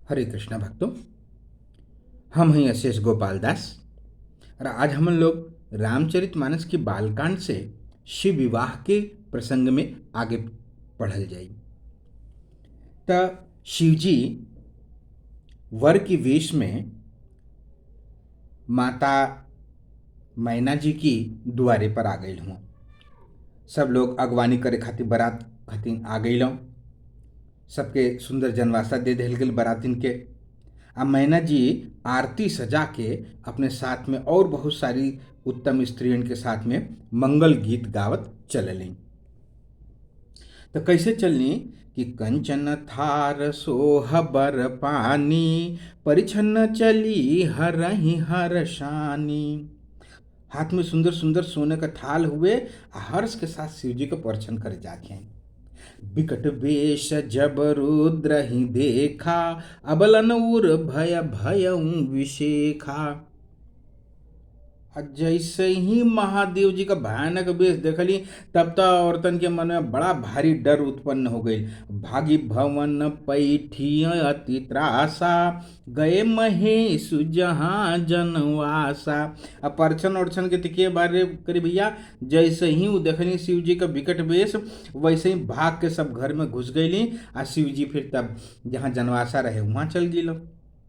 हरे कृष्णा भक्तों, हम हैं अशेष गोपाल दास और आज हम लोग रामचरितमानस की बालकांड से शिव विवाह के प्रसंग में आगे पढ़ल जाई। त शिवजी वर की वेश में माता मैना जी की दुआरे पर आ गई हुआ। सब लोग अगवानी करे खातिर बारात खातिर आ गई। सबके सुंदर जनवासा दे दिल गई बारातिन के। अब मैना जी आरती सजा के अपने साथ में और बहुत सारी उत्तम स्त्रियों के साथ में मंगल गीत गावत चलली। तो कैसे चलनी कि कंचन थार सोह बर पानी, परिछन्न चली हरहि हर्षानी। हाथ में सुंदर सुंदर सोने का थाल हुए, हर्ष के साथ शिव जी को परिछन कर जाते हैं। बिकट वेश जब रुद्र ही देखा, अबलन उर भय भयउ विशेखा। जैसे ही महादेव जी का भयानक वेश देखली, तब तक औरतन के मन में बड़ा भारी डर उत्पन्न हो गई। भागी भवन पैठी अति त्रासा, गए महेश जहाँ जनवासा। अब परछन ओरछन के तिके बारे करी भैया, जैसे ही वो देखली शिव जी का विकट वेश, वैसे ही भाग के सब घर में घुस गईली। आ शिव जी फिर तब जहाँ जनवासा रहे वहाँ चल गई।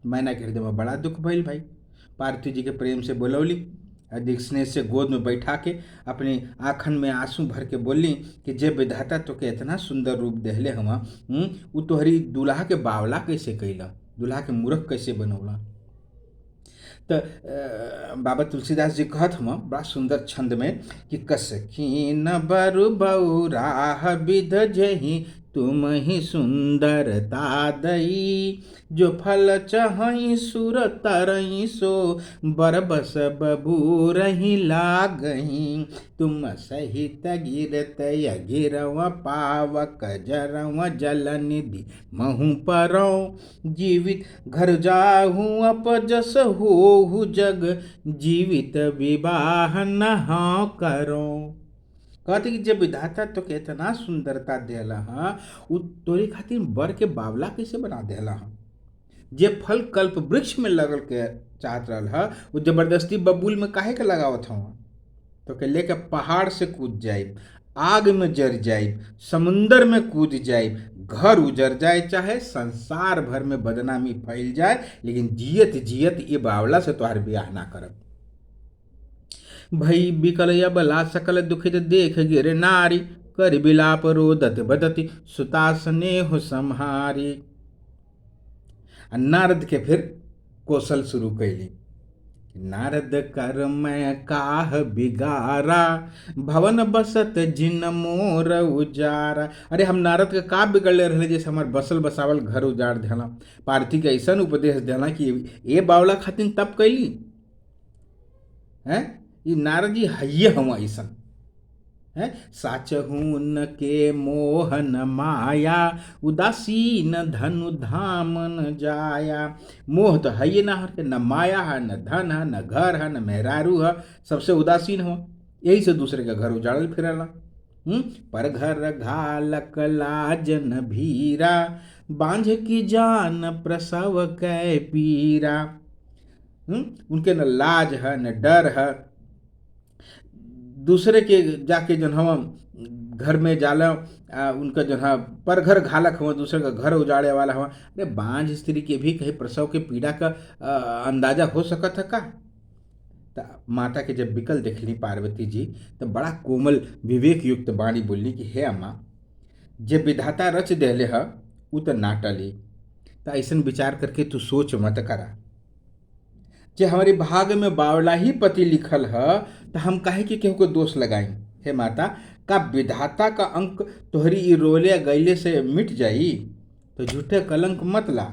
मैना के हृदय में बड़ा दुख भइल भाई। पार्वती जी के प्रेम से बोलौली, अधिक स्नेह से गोद में बैठा के अपने आँखन में आंसू भर के बोली कि जे विधाता तो के इतना सुंदर रूप देहले हम, वो तोहरी दूल्हा के बावला कैसे कैला, दूल्हा के मूर्ख कैसे बनौला। तो बाबा तुलसीदास जी कहत हम बड़ा सुंदर छंद में कि कसखीन बरु बौराह विध जही, तुम ही सुंदरता दई। जो फल चहई सुर तरई, सो बर बस बबू रही लागही। तुम सहित गिरत गिरव पावक जरव जल निधि महु परौ। जीवित घर जाहू अपजस होहु जग, जीवित विवाह नहा करो। कहते कि जब विधाता तो के इतना सुंदरता देला हा, उ तोरे खातिर बर के बावला कैसे बना देला हा। जे फल कल्प वृक्ष में लगल के चाहत रहल हा, वो जबरदस्ती बबूल में काहे के लगावत हवा। तो के लेके पहाड़ से कूद जाइब, आग में जर जाइब, समुंदर में कूद जाइब, घर उजर जाए, चाहे संसार भर में बदनामी फैल जाए, लेकिन जियत जियत ये बावला से तोहार ब्याह ना करब। भई बिकल बला सकल दुखित देख गिर नारी, कर बिलाप रोदत बदति सुता स्नेह संहारी। नारद के फिर कौशल शुरू कैली। नारद कर मैं काह बिगारा, भवन बसत जिन मोर उजारा। अरे हम नारद के का बिगड़ले रहे जैसे हमार बसल बसावल घर उजाड़ देला। पार्थी के ऐसा उपदेश देला कि ये बावला खातिर तप कैली है। ये नारद जी हइये हम ऐसा है। साचहुन के मोहन माया, उदासीन धनु धामन जाया। मोह तो है ना, न माया है, न धन है, न घर है, न मेहरारू है, सबसे उदासीन हो। यही से दूसरे का घर उजाड़ल फिरला। पर घर घालक लाजन भीरा, बांझ की जान प्रसव कै पीरा। उनके न लाज है न डर है। दूसरे के जाके जन हम घर में जाला, उनका जो है पर घर घालक हुआ, दूसरे का घर उजाड़े वाला हुआ। अरे बांझ स्त्री के भी कहीं प्रसव के पीड़ा का अंदाजा हो सकता है का। तो माता के जब बिकल देखली पार्वती जी, तो बड़ा कोमल विवेक युक्त वाणी बोली कि हे अम्मा, जे विधाता रच देले है उ तो ना टली। तो ऐसा विचार करके तू सोच मत करा। जे हमारे भाग में बावला ही पति लिखल है, तो हम काहे कि केहू को दोष लगाई। हे माता, का विधाता का अंक तोहरी ई रोले गैले से मिट जाई, तो झूठे कलंक मत ला।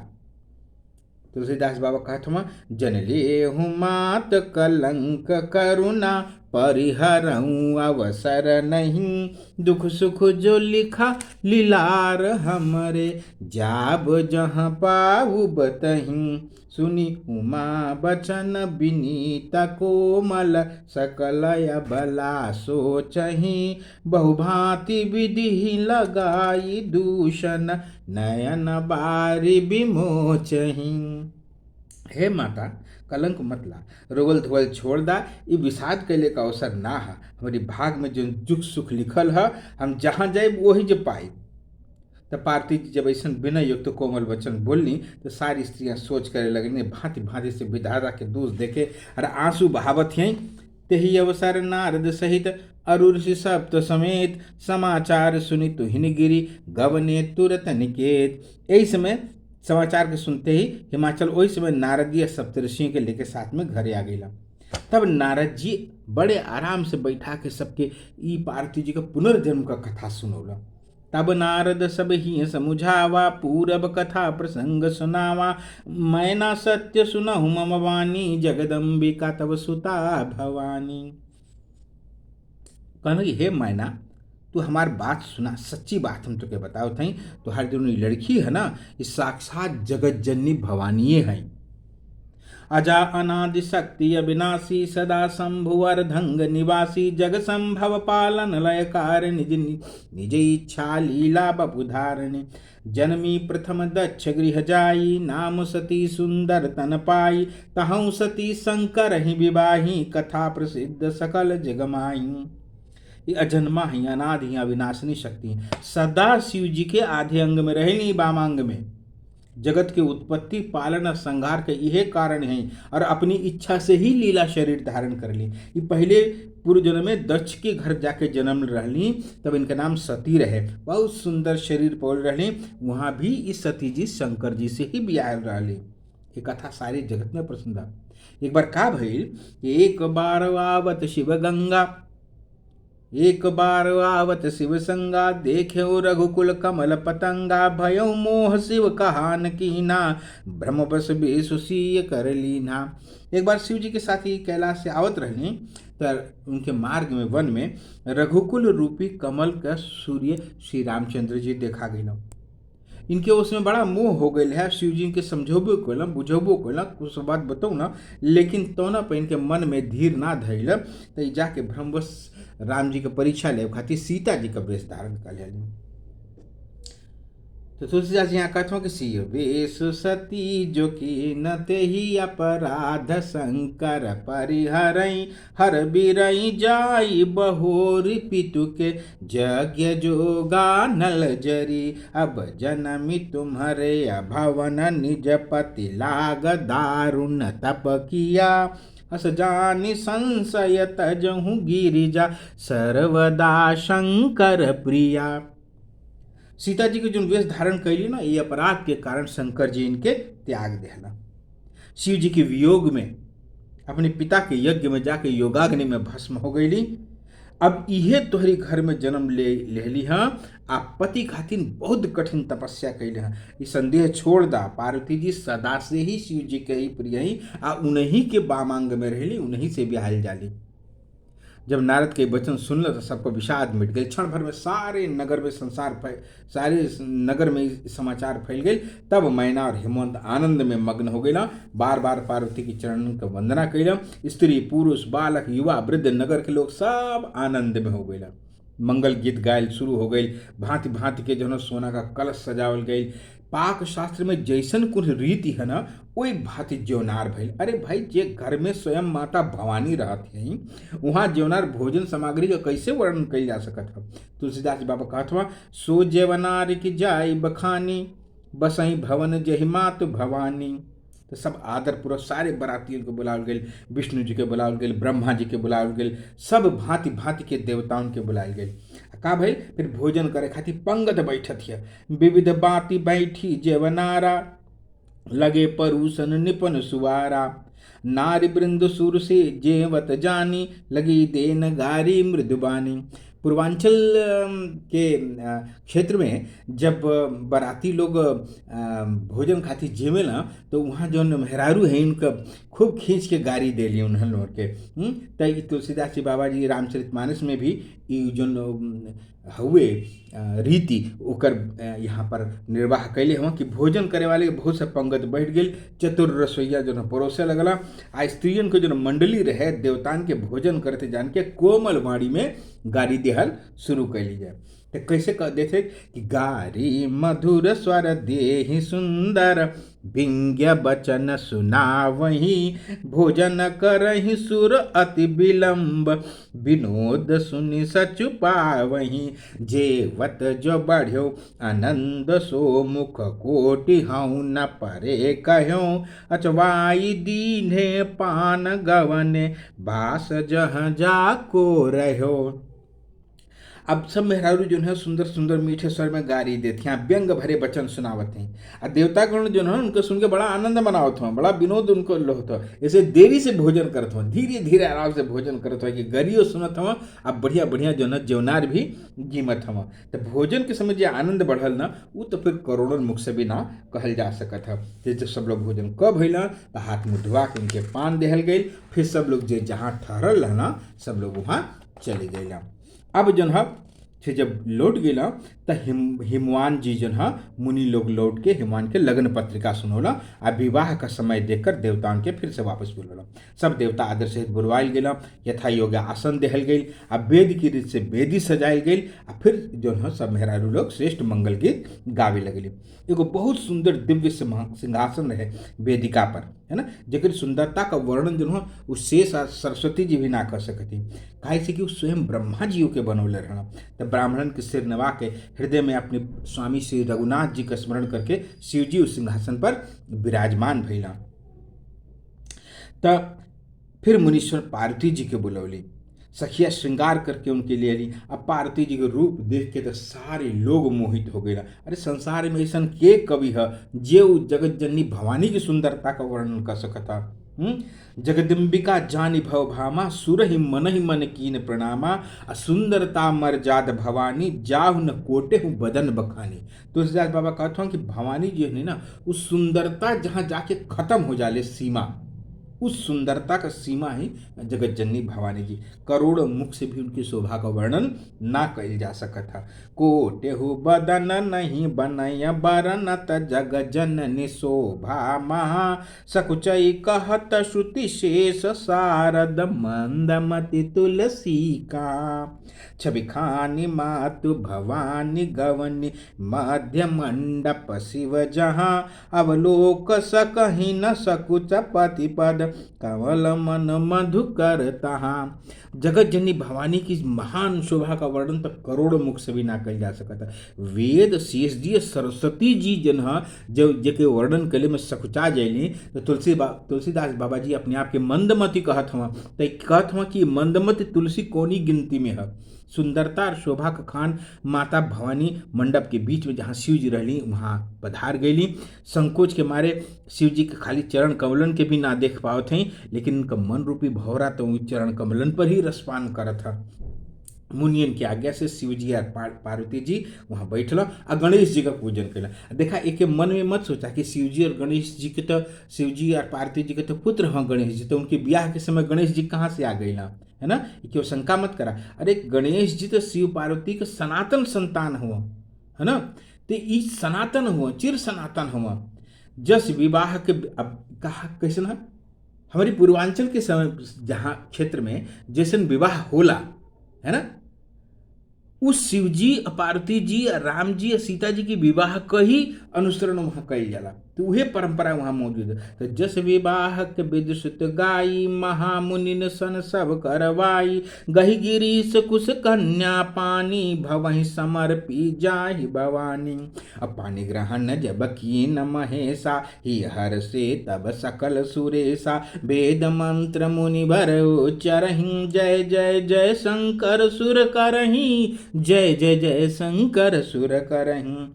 तुलसीदास बाबा कहत हुआ, जन ले हूँ मात कलंक करुणा, परिहरऊँ अवसर नहीं, दुख सुख जो लिखा लीलार हमरे, जाब जहाँ पाऊ बतहीं, सुनी उमा बचन विनीता कोमल, सकल अबला सोचहीं, बहुभांति विधि लगाई दूषण, नयन बारी विमोचहीं। हे माता, कलंक मत ला, रोवल धोवल छोड़ दा, ये विषाद कैले का अवसर ना है। हमारी भाग में जो दुख सुख लिखल है, हम जहाँ जाए वही जो पाई। तब पार्वती जी जब ऐसा विनय युक्त कोमल वचन बोलनी तो सारी स्त्रियां सोच करे लगनी, भांति भांति से विधाता के दोष देखे और आंसू बहावत हैं। तेहि अवसर नारद सहित अरु ऋषि सप्त समेत, समाचार सुनि तुहिन गिरी, गवने तुरत निकेत। यही समय समाचार के सुनते ही हिमाचल वही समय नारदीय सप्तऋषियों के लेके साथ में घरे आ गईला। तब नारद जी बड़े आराम से बैठा के सबके ई पार्वती जी का पुनर्जन्म का कथा सुनौला। तब नारद सब ही समुझावा, पूरब कथा प्रसंग सुनावा, मैना सत्य सुनहु मम वाणी, जगदम्बिका तब सुता भवानी। कहना कि हे मैना, तू हमार बात सुना, सच्ची बात हम तुके बताओ थी। तुम्हारी जो लड़की है ना, ये साक्षात जगत जननी भवानी है। अजा अनादि शक्ति अविनाशी, सदा शंभु अर्धंग निवासी, जग संभव पालन लयकार, निज निज इच्छा लीला बपुधारणी। जन्मी प्रथम दक्ष गृह जाई, नाम सती सुंदर तन पाई, तहु सती शंकर ही विवाही, कथा प्रसिद्ध सकल जगमाई। ये अजन्मा ही अनादि ही अविनाशनी शक्ति सदा शिव जी के आधे अंग में रहेनी, वामांग में। जगत के उत्पत्ति पालन और संहार के यह कारण है, और अपनी इच्छा से ही लीला शरीर धारण कर ली। ये पहले पूर्व जन्म में दक्ष के घर जाके जन्म रहली, तब इनका नाम सती रहे। बहुत सुंदर शरीर पौल रहली, वहाँ भी इस सती जी शंकर जी से ही ब्याह रहली। ये कथा सारी जगत में प्रसिद्ध है। एक बार का भइल, एक बार आवत शिव गंगा, एक बार आवत शिव संगा, देखे रघुकुल कमल पतंगा, भयो मोह शिव कहान कीना, ब्रह्म बस बेसुसीय कर लीना। एक बार शिव जी के साथ ही कैलाश से आवत रहनी, तो उनके मार्ग में वन में रघुकुल रूपी कमल का सूर्य श्री रामचंद्र जी देखा गई। इनके उसमें बड़ा मोह हो गए है। शिव जी के समझोबो कैलम, बुझोबो कैलम, कुछ बात बताऊ ना, लेकिन तो ना पर इनके मन में धीर ना धैल, तो जाके ब्रह्मवश राम जी के परीक्षा ले खातिर सीता जी का वेश धारण कर लिया। तो तुलसीदास जी यहाँ कहते कि सी वेश सती जो की न ते ही अपराध, शंकर परिहरई हर बिरई जाई, बहोरी पितु के यज्ञ जोगा नल जरी, अब जनमी तुम्हारे भवन निज पति लाग, दारुण तप किया, अस जानि संशय तजहु गिरिजा, सर्वदा शंकर प्रिया। सीता जी के जो वेश धारण कैली ना, ये अपराध के कारण शंकर जी इनके त्याग देना। शिव जी के वियोग में अपने पिता के यज्ञ में जाके योगाग्नि में भस्म हो गईली। अब इहे तोहरी घर में जन्म ले ली हाँ, आप पति खातिर बहुत कठिन तपस्या कैले हैं। ये संदेह छोड़ दा, पार्वती जी सदा से ही शिव जी के ही प्रिय ही, आ उन्हीं के वामांग में रहली, उन्हीं से ब्याहल जाली। जब नारद के वचन सुनल तो सबको विषाद मिट गई। क्षण भर में सारे नगर में सारे नगर में समाचार फैल गए। तब मैना और हेमंत आनंद में मग्न हो गया, बार बार पार्वती की चरण का वंदना कैला। स्त्री पुरुष बालक युवा वृद्ध नगर के लोग सब आनंद में हो गए। मंगल गीत गायल शुरू हो गई। भांति भांति के जो सोना का कलश सजावल गई। पाक शास्त्र में जैसन कुछ रीति है ना, वही भांति ज्योनार भइल। अरे भाई, जे घर में स्वयं माता भवानी रहती हैं, वहाँ ज्योनार भोजन सामग्री का कैसे वर्णन कल जा सकत है। तुलसीदास जी बाबा कहत हुआ, सो ज्यवनार की जाय बखानी, बसई भवन जहि मात भवानी। तो सब आदर पूर्वक सारे बरातियों को बुलावल गए, विष्णु जी के बुलावल गए, ब्रह्मा जी के बुलावल गए, सब भांति भांति के देवताओं के बुलायल गए। का भाई फिर भोजन करे खातिर पंगत बैठत है। विविध बाती बैठी जेवनारा, लगे परूसन निपन सुवारा, नारी वृंद सुर से जेवत जानी, लगी देन गारी मृदुबानी। पूर्वांचल के क्षेत्र में जब बाराती लोग भोजन खातिर जेवेला तो वहाँ जौन मेहरारू है उनका खूब खींच के गाड़ी देली उन्हन लोग के। त ई तुलसीदास जी बाबा जी रामचरितमानस में भी ई जौन हउए रीति ओकर यहाँ पर निर्वाह कैले हवन कि भोजन करे वाले के बहुत सा पंगत बैठ गेल, चतुर रसोईया जौन परोसे लगला। आ स्त्रियन के जौन मंडली रहे देवतान के भोजन करते जान के कोमल वाणी में गारी देहल शुरू कैली जाए। तो कैसे कह देते कि गारी मधुर स्वर देहि सुंदर, विंग्य बचन सुनावही, भोजन करहि सुर अति विलंब, विनोद सुनि सचु पावही, जेवत जो बढ़्यो आनंद सो मुख कोटि हऊँ न परे कह्यों, अचवाई दीन्हे पान गवने, बास जहाँ जाको रह्यो। अब सब मेहरारू जो है सुंदर सुंदर मीठे स्वर में गारी देती हैं, व्यंग भरे वचन सुनावत हैं। और देवता गण जो है उनको सुन के बड़ा आनंद मनावत हुआ, बड़ा विनोद उनको लोहत हुआ। ऐसे देरी से भोजन करत हुआ, धीरे धीरे आराम से भोजन करत हुआ कि गरियो सुनत हुआ। अब बढ़िया बढ़िया जो है जेवनार भी गिमत हुआ। तो भोजन के समय जो आनंद बढ़ल ना वो तो फिर करोड़ों मुख से भी ना कहल जा सकत है। जब सब लोग भोजन कब भैला तो हाथ मुँह धुआ के उनके पान देहल गई। फिर सब लोग जे जहाँ ठहरल रहना सब लोग वहाँ चले गए। अब जन है फिर जब लौट गेला तो हिमवान जी जन है मुनि लोग लौट के हिमवान के लगन पत्रिका सुनौला। आ विवाह का समय देखकर देवतान के फिर से वापस बुलवला। सब देवता आदर सहित बुलवाइल गेला, यथा योग्य आसन देहल गई। आ वेद की रीत से वेदी सजायल गई। आ फिर जो है सब मेहरारू लोग श्रेष्ठ मंगल गीत गावे लगले। एगो बहुत सुंदर दिव्य सिंहासन रहे वेदिका पर, है ना, जेकर सुंदरता का वर्णन जो है उससे सरस्वती जी भी ना कर सकती। काहे से कि वो स्वयं ब्रह्मा जी के बनौले रहना। तो ब्राह्मणन के सिर नवा के हृदय में अपने स्वामी श्री रघुनाथ जी का स्मरण करके शिव जी उस सिंहासन पर विराजमान भइला। तब फिर मुनीश्वर पार्वती जी के बुलौली, सखिया श्रृंगार करके उनके लिए ली। अब पार्वती जी के रूप देख के तो सारे लोग मोहित हो गए। अरे संसार में ऐसा के कवि है जे जगत जननी भवानी की सुंदरता का वर्णन कर सकता। जगदम्बिका जानि भव भामा, सुरहि मनहि मन कीन प्रणामा, सुंदरता मर्जाद भवानी, जाहु न कोटे हूँ बदन बखानी। तुलसीदास बाबा कहते हैं कि भवानी जी है ना उस सुंदरता जहाँ जाके खत्म हो जाले सीमा, उस सुंदरता का सीमा ही जगत जननी भवानी जी। करोड़ों मुख से भी उनकी शोभा का वर्णन ना कल जा सकता था। कोटेहु बदन नहीं बनय बरनत, जग जननी शोभा महा, सकुचई कहत श्रुति शेष शारद, मंदमति तुलसी का। छवि खानी मातु भवानी गवनी, मध्य मंडप शिव जहाँ, अवलोक सकहि न सकुच पति पद, कमल मन मधुकर तहाँ। जगत जननी भवानी की महान शोभा का वर्णन तो करोड़ों मुख से भी ना कल जा सकता। वेद शेष जी सरस्वती जी जन जब जेके वर्णन कले में सकुचा जैली तो तुलसीदास बाबा जी अपने आप के मंदमती कहत हुआ। तो कहत हुआ कि मंदमती तुलसी कोनी गिनती में है। सुंदरता और शोभा का खान माता भवानी मंडप के बीच में जहाँ शिव जी रहली वहाँ पधार गईली। संकोच के मारे शिव जी के खाली चरण कमलन के भी ना देख पावत हैं, लेकिन उनका मन रूपी भौरा तो चरण कमलन पर ही रसपान करत था। मुनियन की आज्ञा से शिव जी और पार्वती जी वहाँ बैठल और गणेश जी का पूजन कैला। देखा एक मन में मत सोचा कि शिव जी और गणेश जी के तो शिव जी और पार्वती जी के तो पुत्र हैं गणेश जी, तो उनके ब्याह के समय गणेश जी कहाँ से आ गई ना, है ना, क्यों शंका मत करा। अरे गणेश जी तो शिव पार्वती के सनातन संतान हुआ, है ना, तो ये सनातन हुआ, चिर सनातन हुआ। जस विवाह के अब कहा कैसे ना हमारी पूर्वांचल के समय जहाँ क्षेत्र में जैसन विवाह होला, है ना, उस शिव जी पार्वती जी राम जी और सीता जी की विवाह का ही अनुसरण वहाँ कल जाला। तो वह परंपरा वहाँ मौजूद है। तो जस विवाह के विदुषित गाई, महामुनि सन सब करवाई, गही गिरीश कुश कन्या पानी, भवहि समर्पी जाहि भवानी। अब पानी ग्रहण जब कीन महेशा, ही हर से तब सकल सुरेशा, वेद मंत्र मुनि भर उच्चरहि, जय जय जय शंकर सुर करहि, जय जय जय शंकर सुर करहि।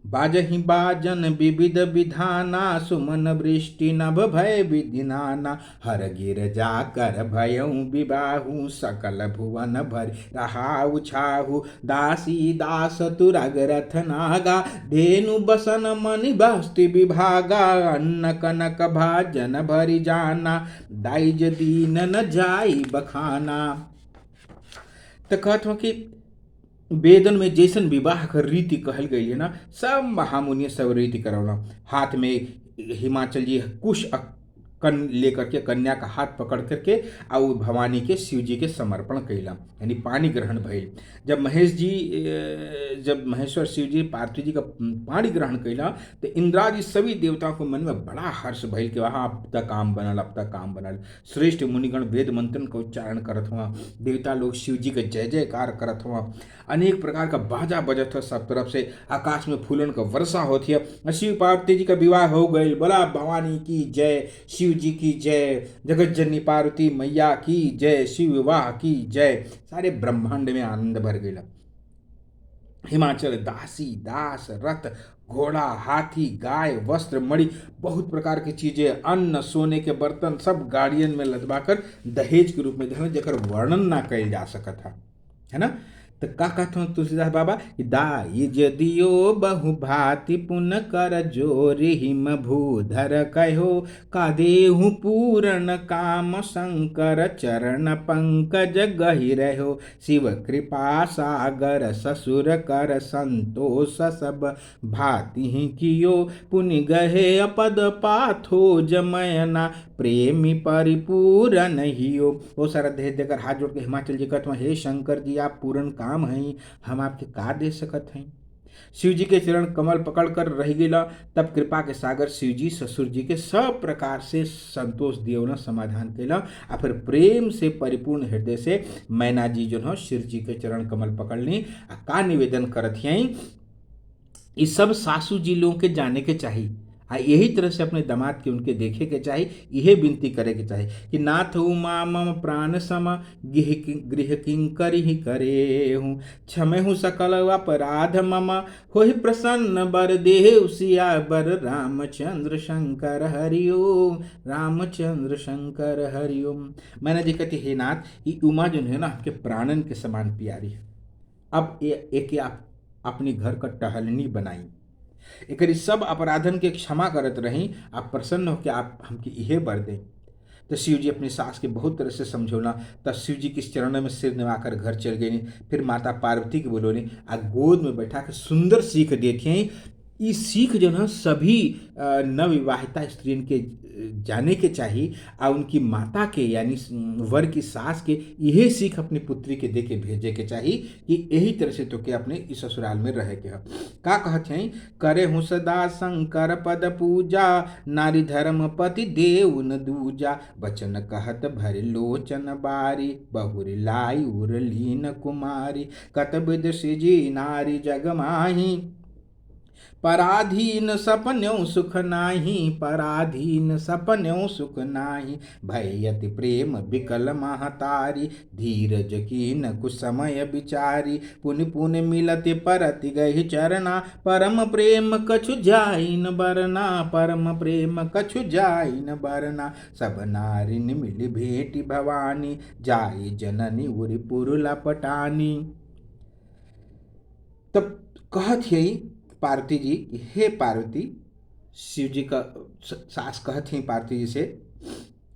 बाजहि बाजन विविध विधाना, सुमन वृष्टि नभ भय विधि नाना। हर गिर जाकर भयऊ विबाहु, सकल भुवन भर रहाउ छाहु। दासी दास तुरग रथ नागा, धेनु बसन मणि बस्ति विभागा। अन्न कनक भाजन भरि जाना, दाइज दीन न जाई बखाना। तो कहत हो कि वेदन में जैसन विवाह कर रीति कहल गई है ना, सब महामुनि सब रीति करौला। हाथ में हिमाचल जी कुश कन लेकर के कन्या का हाथ पकड़ करके और भवानी के शिव जी के समर्पण कैला, यानी पानी ग्रहण भइल। जब जब महेश्वर शिव जी पार्वती जी का पानी ग्रहण कैला तो इंद्रादि सभी देवताओं को मन में बड़ा हर्ष भइल कि वहाँ अब तक काम बनल, अब तक काम बनल। श्रेष्ठ मुनिगण वेद मंत्रन का उच्चारण करत हुआ, देवता लोग शिव जी के जय जयकार करत हुआ, अनेक प्रकार का बाजा बजत हो, सब तरफ से आकाश में फूलन का वर्षा होती है। शिव पार्वती जी का विवाह हो गई। बोला भवानी की जय, शिव जी की जय, जगत जननी पार्वती मैया की जय, शिव विवाह की जय। सारे ब्रह्मांड में आनंद भर गया। हिमाचल दासी दास रथ घोड़ा हाथी गाय वस्त्र मणि बहुत प्रकार की चीजें, अन्न सोने के बर्तन सब गाड़ियन में लदवाकर दहेज के रूप में देने, जेकर वर्णन ना कैल जा सकत है ना। तो का कहते हैं तुलसीदास बाबा कि दाइज दियो बहु भांति पुन कर जोरि हिम भूधर कहो। का देहु पूरन काम शंकर चरण पंकज गहि रहो। शिव कृपा सागर ससुर कर संतोष सब भांति ही कियो। पुनि गहे अपद पाथो जमयना प्रेमी परिपूरन हियो। वो सारा देह देकर हाथ जोड़ के हिमाचल जी कहते हैं हे शंकर जी आप पूर्ण काम हैं, हम आपके का दे सकत हैं। शिव जी के चरण कमल पकड़ कर रह गिला। तब कृपा के सागर शिव जी ससुर जी के सब प्रकार से संतोष दियो, समाधान केला। और फिर प्रेम से परिपूर्ण हृदय से मैना जी जो है शिव जी के चरण कमल पकड़ ली। का निवेदन करत हैं, इस सब सासू जी लोगों के जाने के चाहिए, यही तरह से अपने दामाद के उनके देखे के चाहिए, यही विनती करे के चाहिए कि नाथ उमा मम प्राण सम गृह किंकर ही करे हूँ। क्षमहु सकल अपराध मम हो प्रसन्न बर देव सिया बर। रामचंद्र शंकर हरिओम, रामचंद्र शंकर हरिओम। मैंने जी कहती हे नाथ ये उमा जो है ना आपके प्राणन के समान प्यारी है। अब एक आप अपनी घर का टहलनी बनाई, एक सब अपराधन के क्षमा करत रही, आप प्रसन्न हो कि आप हमके इहे बर दें। तो शिव जी अपनी सास के बहुत तरह से समझौना। तब शिव जी किस चरण में सिर निभाकर घर चल गए। फिर माता पार्वती के बोलोनी आ गोद में बैठा के सुंदर सीख देती हैं। ये सीख जो है सभी नवविवाहिता स्त्रियों के जाने के चाहिए, और उनकी माता के यानी वर की सास के यही सीख अपनी पुत्री के दे के भेजे के चाहिए कि यही तरह से तो के अपने इस ससुराल में रहे के। का कहते हैं करे हूँ सदा शंकर पद पूजा, नारी धर्म पति देव न दूजा। बचन कहत भर लोचन बारी, बहुरी लाई उर लीन कुमारी। कतबिद सिजी नारी जग माही, पराधीन सपन्यों सुख नाही, पराधीन सपन्यों सुख नाही। भयति प्रेम विकल महतारी, धीरज कीन कुछ समय विचारी। पुनि पुनि मिलति परति गहि चरना, परम प्रेम कछु जाइन बरना, परम प्रेम कछु जाइन बरना। सब नारिन मिली भेटी भवानी, जाई जननी उरी पुरुला पटानी। तब कहत यही पार्वती जी हे पार्वती, शिव जी का सास कहती पार्वती जी से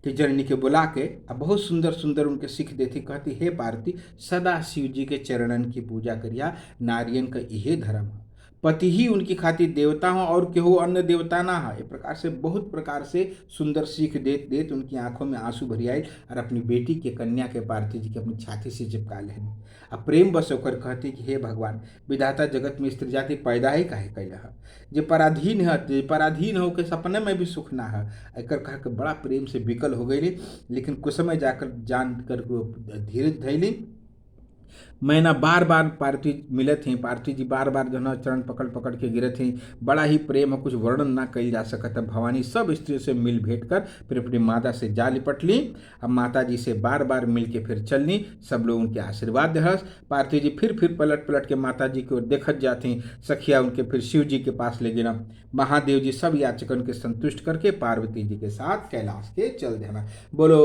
कि जननी के बुला के अब बहुत सुंदर सुंदर उनके सीख देती। कहती हे पार्वती सदा शिव जी के चरणन की पूजा करिया, नारियन का यही धर्म है। पति ही उनकी खातिर देवता हो और केहू अन्य देवता ना है। इस प्रकार से बहुत प्रकार से सुंदर सीख देत देत उनकी आंखों में आंसू भरी आए और अपनी बेटी के कन्या के पार्वती जी के अपनी छाती से चिपका लेने। अब प्रेम बस होकर कहती कि हे भगवान विधाता जगत में स्त्री जाति पैदा ही काहे कैला है, जो पराधीन है पराधीन हो के सपने में भी सुख ना है। एक कह के बड़ा प्रेम से विकल हो गई, लेकिन कुछ समय जाकर जान कर धीरज धैली। मैना बार बार पार्वती मिलत हैं, पार्वती जी बार बार जो है चरण पकड़ पकड़ के गिरत हैं। बड़ा ही प्रेम है, कुछ वर्णन ना कल जा सकता। भवानी सब स्त्रियों से मिल भेंट कर फिर अपनी माता से जा लिपट ली। अब माता जी से बार बार मिल के फिर चलनी, सब लोग उनके आशीर्वाद दहस। पार्वती जी फिर पलट पलट के माता जी की ओर देखत जाती। सखिया उनके फिर शिव जी के पास ले गिना। महादेव जी सब याचकन के संतुष्ट करके पार्वती जी के साथ कैलाश के चल देना। बोलो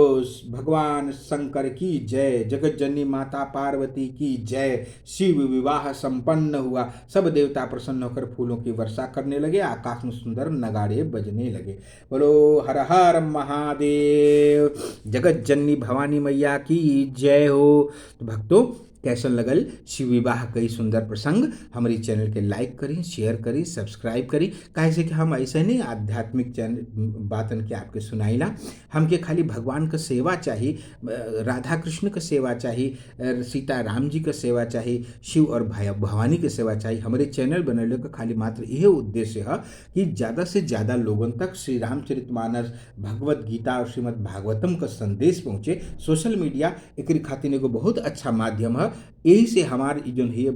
भगवान शंकर की जय, जगत जननी माता पार्वती की जय। शिव विवाह संपन्न हुआ। सब देवता प्रसन्न होकर फूलों की वर्षा करने लगे, आकाश में सुंदर नगाड़े बजने लगे। बोलो हर हर महादेव, जगत जननी भवानी मैया की जय हो। तो भक्तों, कैसन लगल शिव विवाह कई सुंदर प्रसंग। हमारी चैनल के लाइक करी, शेयर करी, सब्सक्राइब करी। काहे से कि हम ऐसे नहीं आध्यात्मिक चैनल बातन के आपके सुनाइला। हमके खाली भगवान का सेवा चाहिए, राधा कृष्ण का सेवा चाहिए, सीता राम जी का सेवा चाहिए, शिव और भवानी की सेवा चाहिए। हमारे चैनल बनने का खाली मात्र यह उद्देश्य है कि ज़्यादा से ज़्यादा लोगों तक श्री रामचरितमानस, भगवत गीता और श्रीमद् भागवतम का संदेश पहुँचे। सोशल मीडिया एक खातिर एगो बहुत अच्छा माध्यम है। यही से हमारे जो है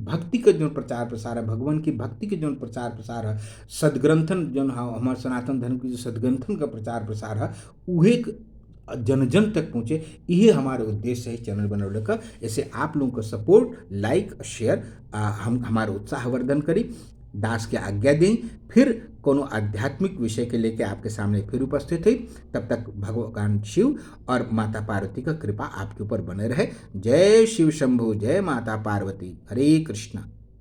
भक्ति का जो प्रचार प्रसार है, भगवान की भक्ति के जो प्रचार प्रसार है, सदग्रंथन जो हमारे सनातन धर्म की जो सदग्रंथन का प्रचार प्रसार है, उहे जन जन तक पहुँचे। यही हमारा उद्देश्य है चैनल बनने का। ऐसे आप लोगों का सपोर्ट, लाइक, शेयर हम हमारा उत्साहवर्धन करी। दास के आज्ञा दें, फिर कोनो आध्यात्मिक विषय के लेके आपके सामने फिर उपस्थित हुई। तब तक भगवान शिव और माता पार्वती का कृपा आपके ऊपर बने रहे। जय शिव शंभु, जय माता पार्वती, हरे कृष्णा।